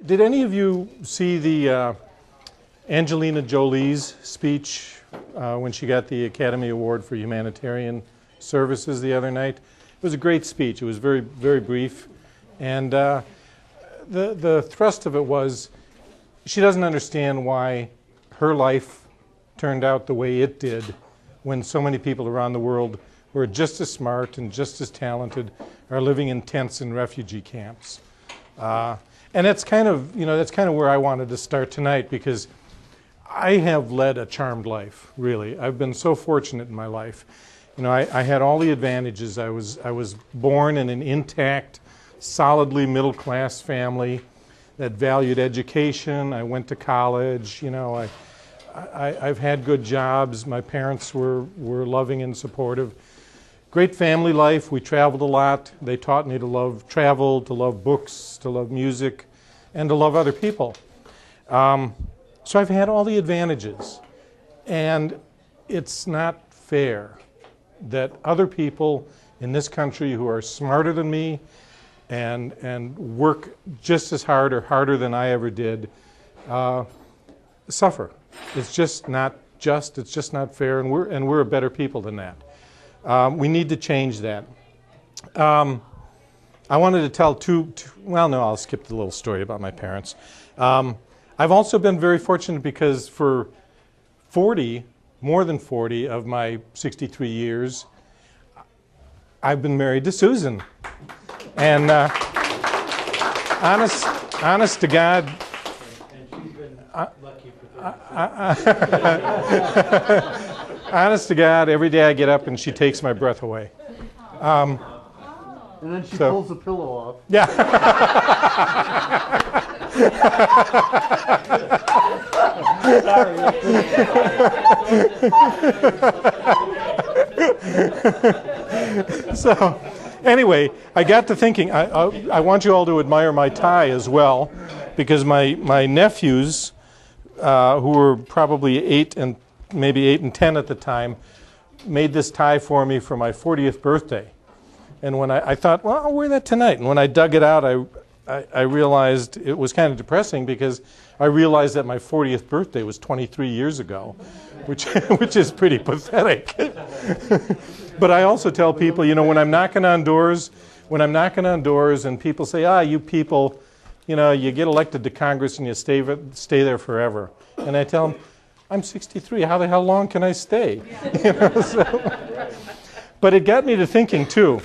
Did any of you see the Angelina Jolie's speech when she got the Academy Award for Humanitarian Services the other night? It was a great speech. It was very, very brief. And the thrust of it was she doesn't understand why her life turned out the way it did when so many people around the world who are just as smart and just as talented are living in tents in refugee camps. And that's kind of, that's kind of where I wanted to start tonight, because I have led a charmed life, really. I've been so fortunate in my life. I had all the advantages. I was born in an intact, solidly middle-class family that valued education. I went to college. I've had good jobs. My parents were loving and supportive. Great family life. We traveled a lot. They taught me to love travel, to love books, to love music, and to love other people. So I've had all the advantages. And it's not fair that other people in this country who are smarter than me and work just as hard or harder than I ever did suffer. It's just not just. It's just not fair, and we're a better people than that. We need to change that. I wanted to tell I'll skip the little story about my parents. I've also been very fortunate because for more than 40 of my 63 years, I've been married to Susan. And honest to God, honest to God, every day I get up and she takes my breath away. And then she pulls the pillow off. Yeah. So, anyway, I got to thinking, I want you all to admire my tie as well, because my nephews, who were probably 8 and 10 at the time, made this tie for me for my 40th birthday. And when I thought, well, I'll wear that tonight. And when I dug it out, I realized it was kind of depressing, because I realized that my 40th birthday was 23 years ago, which is pretty pathetic. But I also tell people, when I'm knocking on doors and people say, you people, you get elected to Congress and you stay there forever. And I tell them, I'm 63. How the hell long can I stay? But it got me to thinking, too,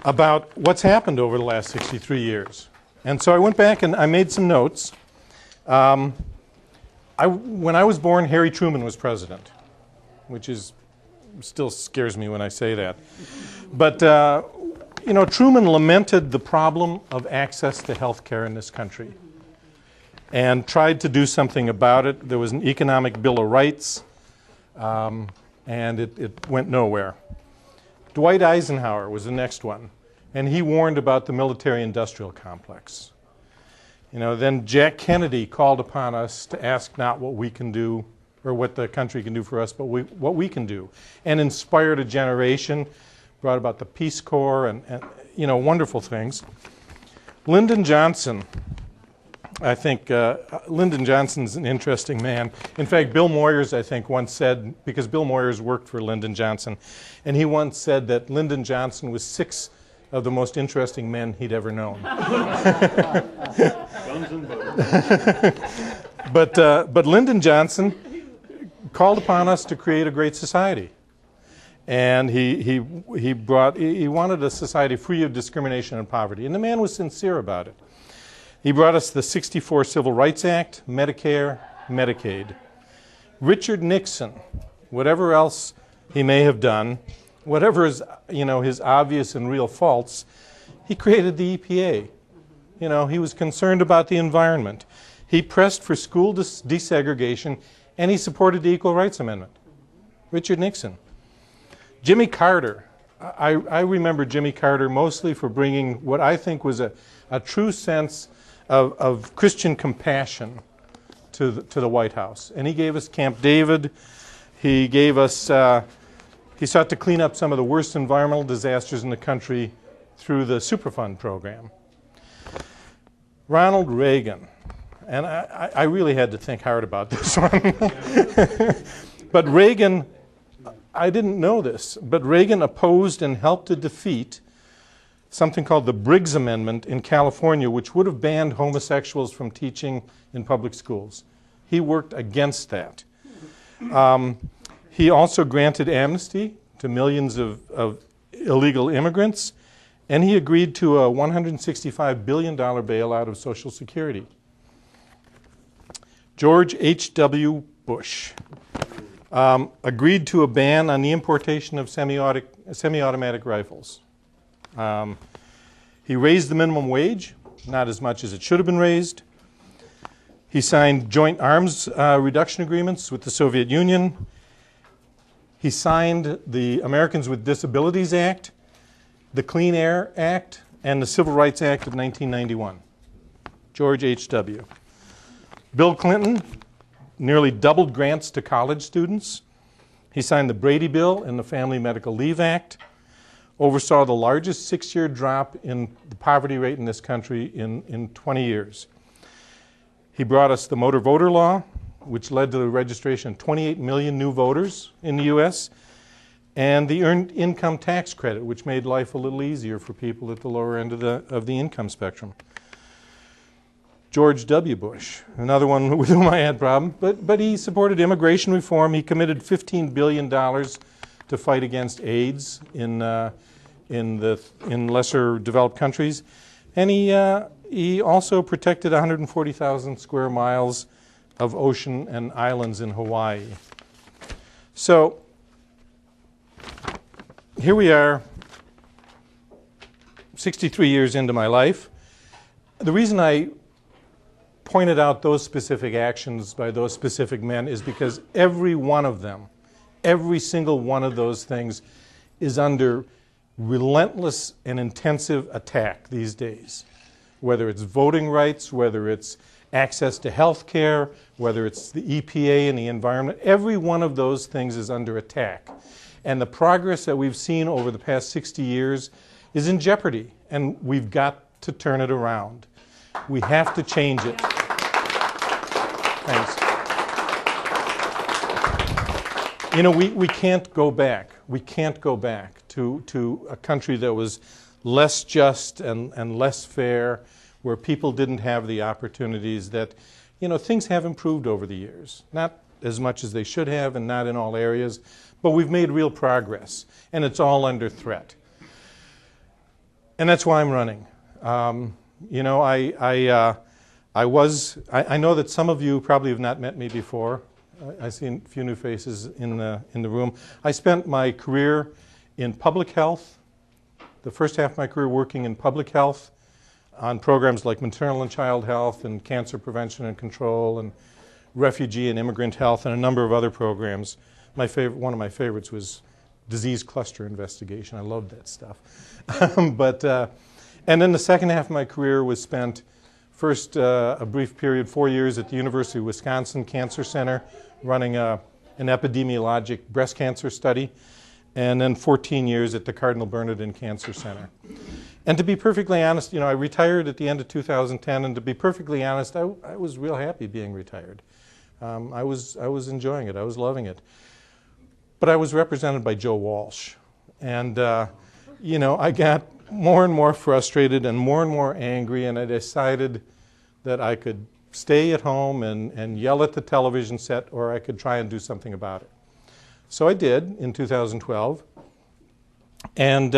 about what's happened over the last 63 years. And so I went back and I made some notes. When I was born, Harry Truman was president, which still scares me when I say that. But, Truman lamented the problem of access to health care in this country and tried to do something about it. There was an economic Bill of Rights, and it went nowhere. Dwight Eisenhower was the next one, and he warned about the military-industrial complex. Then Jack Kennedy called upon us to ask not what we can do or what the country can do for us, but what we can do, and inspired a generation, brought about the Peace Corps and wonderful things. Lyndon Johnson, I think Lyndon Johnson's an interesting man. In fact, Bill Moyers, I think, once said, because Bill Moyers worked for Lyndon Johnson, and he once said that Lyndon Johnson was 6 of the most interesting men he'd ever known. But Lyndon Johnson called upon us to create a great society. And he wanted a society free of discrimination and poverty. And the man was sincere about it. He brought us the '64 Civil Rights Act, Medicare, Medicaid. Richard Nixon, whatever else he may have done, whatever his obvious and real faults, he created the EPA. He was concerned about the environment. He pressed for school desegregation, and he supported the Equal Rights Amendment. Richard Nixon. Jimmy Carter. I remember Jimmy Carter mostly for bringing what I think was a true sense of Christian compassion to the White House. And he gave us Camp David. He gave us, he sought to clean up some of the worst environmental disasters in the country through the Superfund program. Ronald Reagan. And I really had to think hard about this one. But Reagan, I didn't know this, but Reagan opposed and helped to defeat something called the Briggs Amendment in California, which would have banned homosexuals from teaching in public schools. He worked against that. He also granted amnesty to millions of illegal immigrants, and he agreed to a $165 billion bailout of Social Security. George H.W. Bush agreed to a ban on the importation of semi-automatic rifles. He raised the minimum wage, not as much as it should have been raised. He signed joint arms reduction agreements with the Soviet Union. He signed the Americans with Disabilities Act, the Clean Air Act, and the Civil Rights Act of 1991. George H.W. Bill Clinton nearly doubled grants to college students. He signed the Brady Bill and the Family Medical Leave Act, oversaw the largest 6-year drop in the poverty rate in this country in 20 years. He brought us the motor voter law, which led to the registration of 28 million new voters in the U.S., and the Earned Income Tax Credit, which made life a little easier for people at the lower end of the income spectrum. George W. Bush, another one with whom I had problems, but he supported immigration reform. He committed $15 billion to fight against AIDS in lesser developed countries, and he also protected 140,000 square miles of ocean and islands in Hawaii. So here we are, 63 years into my life. The reason I pointed out those specific actions by those specific men is because every one of them, every single one of those things is under relentless and intensive attack these days. Whether it's voting rights, whether it's access to health care, whether it's the EPA and the environment, every one of those things is under attack. And the progress that we've seen over the past 60 years is in jeopardy, and we've got to turn it around. We have to change it. Thanks. You know, we can't go back. We can't go back to a country that was less just and less fair, where people didn't have the opportunities that, you know, things have improved over the years. Not as much as they should have and not in all areas, but we've made real progress, and it's all under threat. And that's why I'm running. You know, I know that some of you probably have not met me before. I see a few new faces in the room. I spent my career in public health, the first half of my career working in public health on programs like maternal and child health and cancer prevention and control and refugee and immigrant health and a number of other programs. One of my favorites was disease cluster investigation. I loved that stuff. And then the second half of my career was spent first a brief period, 4 years at the University of Wisconsin Cancer Center, running an epidemiologic breast cancer study, and then 14 years at the Cardinal Bernardin Cancer Center. And to be perfectly honest, you know, I retired at the end of 2010, and to be perfectly honest, I was real happy being retired. I was enjoying it. I was loving it. But I was represented by Joe Walsh, and you know, I got more and more frustrated and more angry, and I decided that I could stay at home and yell at the television set, or I could try and do something about it. So I did in 2012, and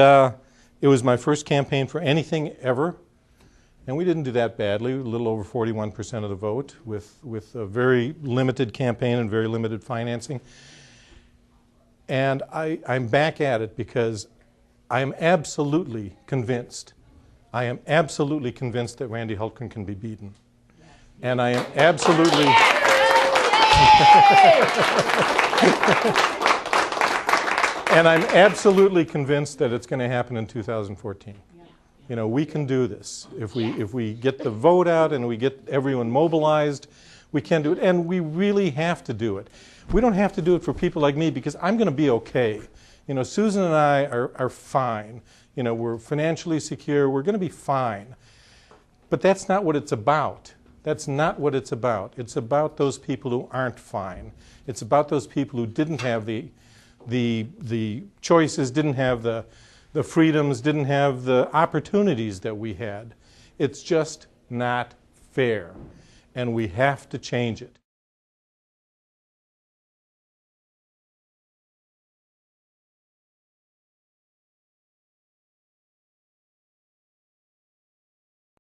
it was my first campaign for anything ever, and we didn't do that badly, a little over 41% of the vote, with a very limited campaign and very limited financing. And I'm back at it because I am absolutely convinced that Randy Hultgren can be beaten. And I am absolutely and I'm absolutely convinced that it's going to happen in 2014. You know, we can do this. If we get the vote out and we get everyone mobilized, we can do it. And we really have to do it. We don't have to do it for people like me because I'm going to be okay. You know, Susan and I are fine. You know, we're financially secure. We're going to be fine. But that's not what it's about. That's not what it's about. It's about those people who aren't fine. It's about those people who didn't have the choices, didn't have the freedoms, didn't have the opportunities that we had. It's just not fair, and we have to change it.